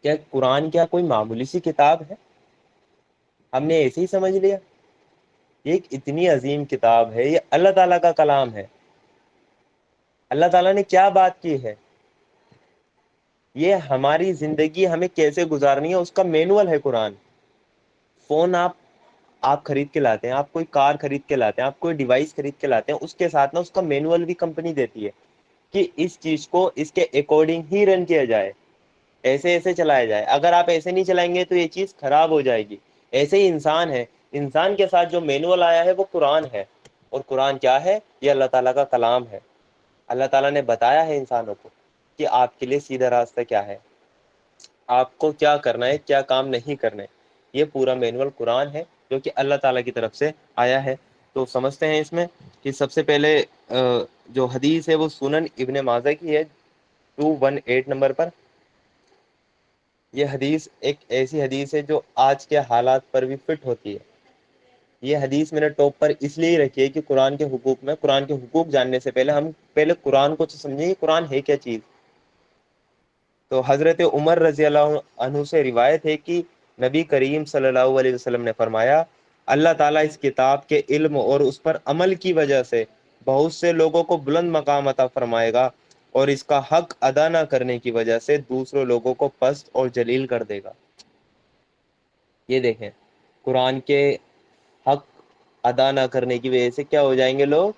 کیا قرآن کیا کوئی معمولی سی کتاب ہے؟ ہم نے ایسے ہی سمجھ لیا؟ یہ ایک اتنی عظیم کتاب ہے، یہ اللہ تعالیٰ کا کلام ہے۔ اللہ تعالیٰ نے کیا بات کی ہے، یہ ہماری زندگی ہمیں کیسے گزارنی ہے اس کا مینول ہے قرآن۔ فون آپ خرید کے لاتے ہیں، آپ کوئی کار خرید کے لاتے ہیں، آپ کوئی ڈیوائس خرید کے لاتے ہیں، اس کے ساتھ نا اس کا مینول بھی کمپنی دیتی ہے کہ اس چیز کو اس کے اکارڈنگ ہی رن کیا جائے، ایسے ایسے چلایا جائے۔ اگر آپ ایسے نہیں چلائیں گے تو یہ چیز خراب ہو جائے گی۔ ایسے ہی انسان ہے، انسان کے ساتھ جو مینول آیا ہے وہ قرآن ہے۔ اور قرآن کیا ہے؟ یہ اللہ تعالیٰ کا کلام ہے۔ اللہ تعالیٰ نے بتایا ہے انسانوں کو کہ آپ کے لیے سیدھا راستہ کیا ہے، آپ کو کیا کرنا ہے، کیا کام نہیں کرنا ہے۔ یہ پورا مینول قرآن ہے جو کہ اللہ تعالیٰ کی طرف سے آیا ہے۔ تو سمجھتے ہیں اس میں کہ سب سے پہلے جو حدیث ہے وہ سنن ابن ماجہ کی ہے 218 نمبر پر۔ یہ حدیث ایک ایسی حدیث ہے جو آج کے حالات پر بھی فٹ ہوتی ہے۔ یہ حدیث میں نے ٹاپ پر اس لیے رکھی ہے کہ قرآن کے حقوق میں، قرآن کے حقوق جاننے سے پہلے ہم پہلے قرآن کو تو سمجھیں کہ قرآن ہے کیا چیز۔ تو حضرت عمر رضی اللہ عنہ سے روایت ہے کہ نبی کریم صلی اللہ علیہ وسلم نے فرمایا، اللہ تعالیٰ اس کتاب کے علم اور اس پر عمل کی وجہ سے بہت سے لوگوں کو بلند مقام عطا فرمائے گا، اور اس کا حق ادا نہ کرنے کی وجہ سے دوسروں لوگوں کو پست اور ذلیل کر دے گا۔ یہ دیکھیں، قرآن کے حق ادا نہ کرنے کی وجہ سے کیا ہو جائیں گے لوگ؟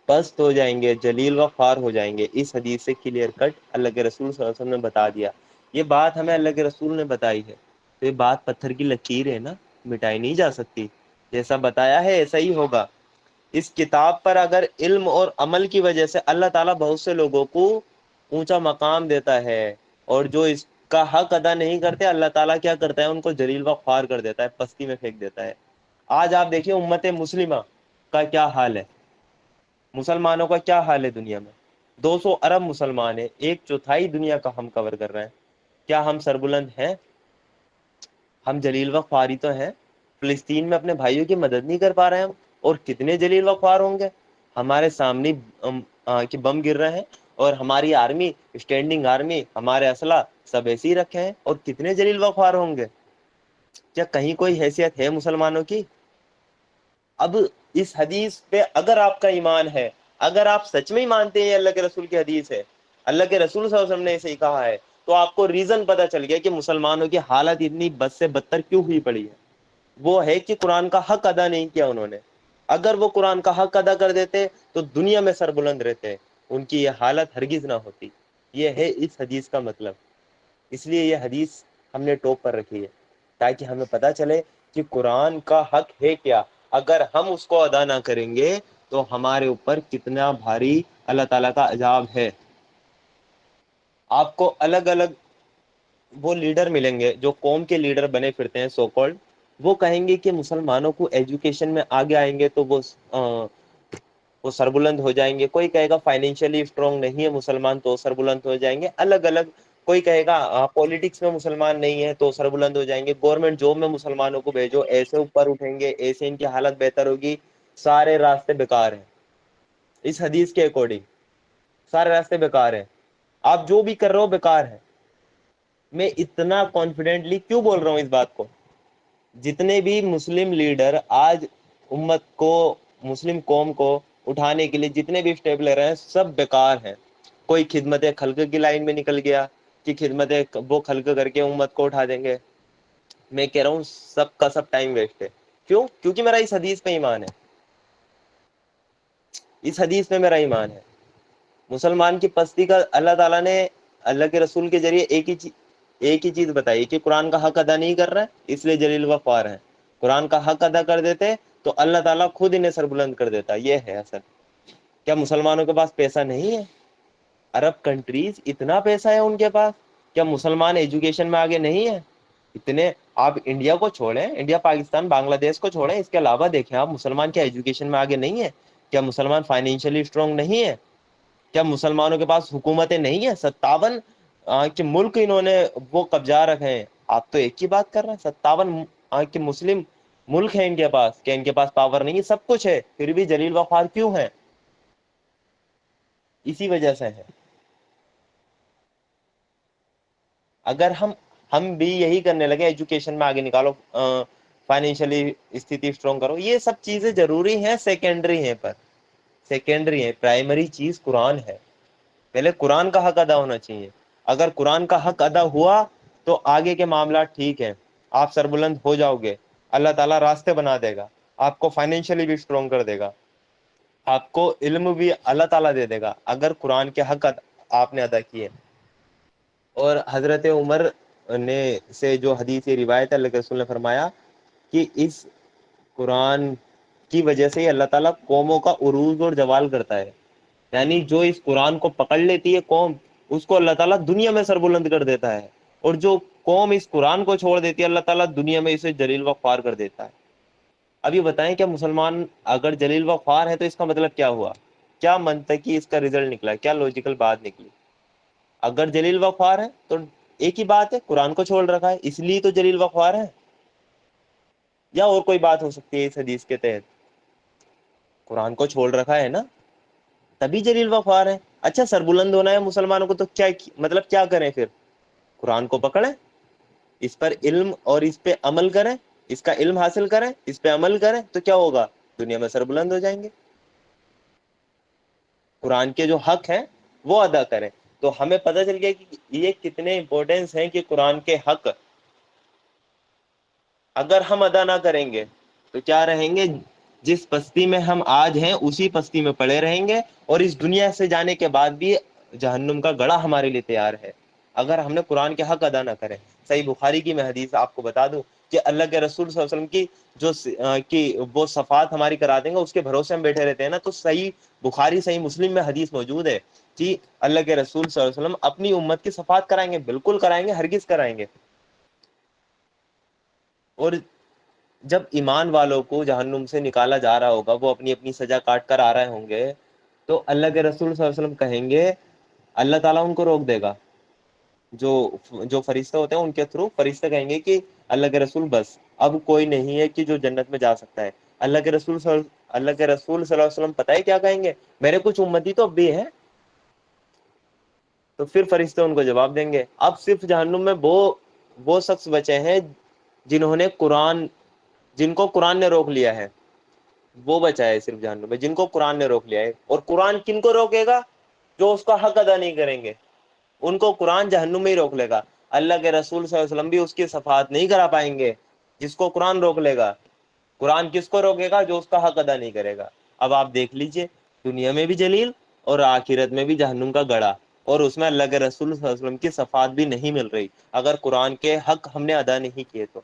پست ہو جائیں گے، ذلیل و خوار ہو جائیں گے۔ اس حدیث سے کلیئر کٹ اللہ کے رسول صلی اللہ علیہ وسلم نے بتا دیا۔ یہ بات ہمیں اللہ کے رسول نے بتائی ہے، تو یہ بات پتھر کی لکیر ہے نا، مٹائی نہیں جا سکتی۔ جیسا بتایا ہے ایسا ہی ہوگا۔ اس کتاب پر اگر علم اور عمل کی وجہ سے اللہ تعالیٰ بہت سے لوگوں کو اونچا مقام دیتا ہے، اور جو اس کا حق ادا نہیں کرتے اللہ تعالیٰ کیا کرتا ہے؟ ان کو ذلیل و خوار کر دیتا ہے، پستی میں پھینک دیتا ہے۔ آج آپ دیکھیے امت مسلمہ کا کیا حال ہے، مسلمانوں کا کیا حال ہے دنیا میں۔ 200 ارب مسلمان ہیں، 1/4 دنیا کا ہم کور کر رہے ہیں۔ کیا ہم سربلند ہیں؟ ہم ذلیل و خواری تو ہیں۔ فلسطین میں اپنے بھائیوں کی مدد نہیں کر پا رہے ہیں ہم، اور کتنے ذلیل و خوار ہوں گے۔ ہمارے سامنے کہ بم گر رہے ہیں، اور ہماری آرمی، اسٹینڈنگ آرمی، ہمارے اسلحہ سب ایسے ہی رکھے ہیں، اور کتنے ذلیل و خوار ہوں گے۔ کیا کہیں کوئی حیثیت ہے مسلمانوں کی؟ اب اس حدیث پہ اگر آپ کا ایمان ہے، اگر آپ سچ میں ہی مانتے ہیں یہ اللہ کے رسول کی حدیث ہے، اللہ کے رسول صلی اللہ علیہ وسلم نے ایسے ہی کہا ہے، تو آپ کو ریزن پتا چل گیا کہ مسلمانوں کی حالت اتنی بد سے بدتر کیوں ہوئی پڑی ہے۔ وہ ہے کہ قرآن کا حق ادا نہیں کیا انہوں نے۔ اگر وہ قرآن کا حق ادا کر دیتے تو دنیا میں سربلند رہتے، ان کی یہ حالت ہرگز نہ ہوتی۔ یہ ہے اس حدیث کا مطلب۔ اس لیے یہ حدیث ہم نے ٹاپ پر رکھی ہے، تاکہ ہمیں پتا چلے کہ قرآن کا حق ہے کیا۔ اگر ہم اس کو ادا نہ کریں گے تو ہمارے اوپر کتنا بھاری اللہ تعالیٰ کا عذاب ہے۔ آپ کو الگ الگ وہ لیڈر ملیں گے جو قوم کے لیڈر بنے پھرتے ہیں سو کالڈ، وہ کہیں گے کہ مسلمانوں کو ایجوکیشن میں آگے آئیں گے تو وہ سربلند ہو جائیں گے۔ کوئی کہے گا فائنینشلی اسٹرانگ نہیں ہے مسلمان تو سربلند ہو جائیں گے، الگ الگ۔ کوئی کہے گا پولیٹکس میں مسلمان نہیں ہے تو سربلند ہو جائیں گے، گورنمنٹ جاب میں مسلمانوں کو بھیجو ایسے اوپر اٹھیں گے، ایسے ان کی حالت بہتر ہوگی۔ سارے راستے بیکار ہیں اس حدیث کے اکارڈنگ، سارے راستے بیکار ہیں۔ آپ جو بھی کر رہے ہو بیکار ہے۔ میں اتنا کانفیڈنٹلی کیوں بول رہا ہوں اس بات کو؟ جتنے بھی مسلم لیڈر آج امت کو، مسلم قوم کو اٹھانے کے لیے جتنے بھی اسٹیپ لے رہے ہیں سب بیکار ہیں۔ کوئی خدمت خلق کی لائن میں نکل گیا کہ خدمت وہ خلق کر کے امت کو اٹھا دیں گے۔ میں کہہ رہا ہوں سب کا سب ٹائم ویسٹ ہے۔ کیوں؟ کیونکہ میرا اس حدیث پہ ایمان ہے، اس حدیث پہ میرا ایمان ہے۔ مسلمان کی پستی کا اللہ تعالیٰ نے اللہ کے رسول کے ذریعے ایک ہی چیز بتائی کہ قرآن کا حق ادا نہیں کر رہا ہے اس لیے ذلیل و خوار ہے۔ قرآن کا حق ادا کر دیتے تو اللہ تعالیٰ خود انہیں سربلند کر دیتا۔ یہ ہے اصل۔ کیا مسلمانوں کے پاس پیسہ نہیں ہے؟ عرب کنٹریز اتنا پیسہ ہے ان کے پاس، کیا مسلمان ایجوکیشن میں آگے نہیں ہے؟ اتنے آپ انڈیا کو چھوڑیں، انڈیا پاکستان بنگلہ دیش کو چھوڑیں، اس کے علاوہ دیکھیں آپ مسلمان کیا ایجوکیشن میں آگے نہیں ہے؟ کیا مسلمان فائنینشلی اسٹرانگ نہیں ہے؟ کیا مسلمانوں کے پاس حکومتیں نہیں ہیں؟ 57 کہ ملک انہوں نے وہ قبضہ رکھے ہیں۔ آپ تو ایک ہی بات کر رہے ہیں، 57 کہ مسلم ملک ہے ان کے پاس، کہ ان کے پاس پاور نہیں ہے؟ سب کچھ ہے پھر بھی ذلیل و خوار کیوں ہے؟ اسی وجہ سے ہے۔ اگر ہم ہم بھی یہی کرنے لگے، ایجوکیشن میں آگے نکالو، فائنینشلی استھتی اسٹرانگ کرو، یہ سب چیزیں ضروری ہیں، سیکنڈری ہیں، پر سیکنڈری ہے، پرائمری چیز قرآن ہے، پہلے قرآن کا حق ادا ہونا چاہیے، اگر قرآن کا حق ادا ہوا تو آگے کے معاملات ٹھیک ہیں، آپ سربلند ہو جاؤ گے، اللہ تعالیٰ راستے بنا دے گا، آپ کو فائنینشلی بھی اسٹرانگ کر دے گا، آپ کو علم بھی اللہ تعالیٰ دے دے گا، اگر قرآن کے حق آپ نے ادا کیے۔ اور حضرت عمر نے سے جو حدیث روایت ہے، اللہ کے رسول نے فرمایا کہ اس قرآن کی وجہ سے اللہ تعالیٰ قوموں کا عروج اور زوال کرتا ہے، یعنی جو اس قرآن کو پکڑ لیتی ہے قوم، اس کو اللہ تعالیٰ دنیا میں سربلند کر دیتا ہے، اور جو قوم اس قرآن کو چھوڑ دیتی ہے اللہ تعالیٰ دنیا میں اسے ذلیل و خوار کر دیتا ہے۔ اب یہ بتائیں کیا مسلمان اگر ذلیل و خوار ہے تو اس کا مطلب کیا ہوا؟ کیا منطقی اس کا رزلٹ نکلا، کیا لوجیکل بات نکلی؟ اگر ذلیل و خوار ہے تو ایک ہی بات ہے، قرآن کو چھوڑ رکھا ہے اس لیے تو ذلیل و خوار ہے، یا اور کوئی بات ہو سکتی ہے اس حدیث کے تحت؟ قرآن کو چھوڑ رکھا ہے نا، تبھی ذلیل و خوار ہے۔ اچھا سربلند ہونا ہے مسلمانوں کو تو کیا مطلب کیا کریں پھر؟ قرآن کو پکڑیں، اس پر علم اور اس پہ عمل کریں، اس کا علم حاصل کریں، اس پہ عمل کریں، تو کیا ہوگا؟ دنیا میں سربلند ہو جائیں گے۔ قرآن کے جو حق ہیں وہ ادا کریں، تو ہمیں پتہ چل گیا کہ یہ کتنے امپورٹنس ہیں کہ قرآن کے حق اگر ہم ادا نہ کریں گے تو کیا رہیں گے؟ جس پستی میں ہم آج ہیں اسی پستی میں پڑے رہیں گے، اور اس دنیا سے جانے کے بعد بھی جہنم کا گڑھا ہمارے لیے تیار ہے اگر ہم نے قرآن کے حق ادا نہ کریں۔ صحیح بخاری کی میں حدیث آپ کو بتا دوں کہ اللہ کے رسول صلی اللہ علیہ وسلم کی جو وہ صفات ہماری کرا دیں گے، اس کے بھروسے ہم بیٹھے رہتے ہیں نا، تو صحیح بخاری صحیح مسلم میں حدیث موجود ہے کہ اللہ کے رسول صلی اللہ علیہ وسلم اپنی امت کی صفات کرائیں گے، بالکل کرائیں گے، ہرگز کرائیں گے۔ اور جب ایمان والوں کو جہنم سے نکالا جا رہا ہوگا، وہ اپنی اپنی سزا کاٹ کر آ رہے ہوں گے، تو اللہ کے رسول صلی اللہ علیہ وسلم کہیں گے، اللہ تعالیٰ ان کو روک دے گا، جو فرشتے ہوتے ہیں ان کے تھرو فرشتے کہیں گے کہ اللہ کے رسول بس اب کوئی نہیں ہے کہ جو جنت میں جا سکتا ہے۔ اللہ کے رسول صلی اللہ علیہ وسلم پتہ ہے کیا کہیں گے؟ میرے کچھ امتی تو اب بھی ہیں۔ تو پھر فرشتے ان کو جواب دیں گے، اب صرف جہنم میں وہ شخص بچے ہیں جن کو قرآن نے روک لیا ہے، وہ بچا ہے صرف جہنم میں، جن کو قرآن نے روک لیا ہے۔ اور قرآن کن کو روکے گا؟ جو اس کا حق ادا نہیں کریں گے، ان کو قرآن جہنم میں ہی روک لے گا۔ اللہ کے رسول صلی اللہ علیہ وسلم بھی اس کی صفات نہیں کرا پائیں گے جس کو قرآن روک لے گا۔ قرآن کس کو روکے گا؟ جو اس کا حق ادا نہیں کرے گا۔ اب آپ دیکھ لیجئے، دنیا میں بھی جلیل اور آخرت میں بھی جہنم کا گڑھا، اور اس میں اللہ کے رسول صلی اللہ علیہ وسلم کی صفات بھی نہیں مل رہی اگر قرآن کے حق ہم نے ادا نہیں کیے تو۔